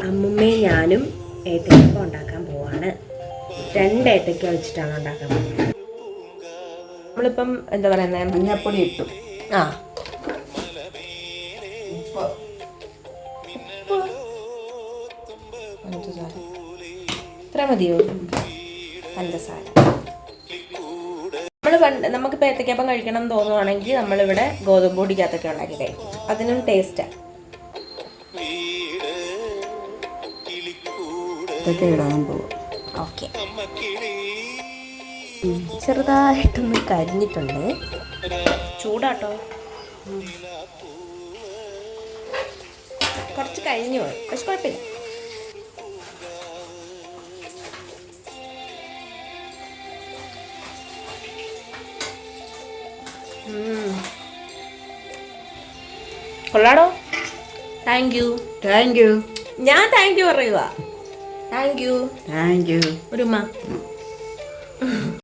അമ്മുമ്മയും ഞാനും ഏത്തയ്ക്ക ഉണ്ടാക്കാൻ പോവാണ്. 2 ഏത്തയ്ക്ക വെച്ചിട്ടാണ് ഉണ്ടാക്കാൻ പോകുന്നത്. നമ്മളിപ്പം എന്താ പറയുന്നത്, മഞ്ഞപ്പൊടി ഇട്ടു. ആ ഉപ്പ്, പഞ്ചസാര ഇത്ര മതിയോ? പഞ്ചസാര നമുക്കിപ്പോൾ ഏത്തയ്ക്കപ്പം കഴിക്കണം എന്ന് തോന്നുവാണെങ്കിൽ നമ്മളിവിടെ ഗോതമ്പ് പൊടിക്കകത്തൊക്കെ ഉണ്ടാക്കി കഴിക്കും. അതിനും ടേസ്റ്റാണ്. ഇതൊക്കെ ഇടാൻ പോകും. ഓക്കെ, ചെറുതായിട്ടൊന്ന് കരിഞ്ഞിട്ടുണ്ട്. ചൂടാട്ടോ, കുറച്ച് കരിഞ്ഞു പോയി, പക്ഷെ കുഴപ്പമില്ല. കൊള്ളാടോ. Thank you. Thank you. ഞാൻ താങ്ക് യു പറയുക. Thank you. Thank you. ഒരു ഉമ്മ.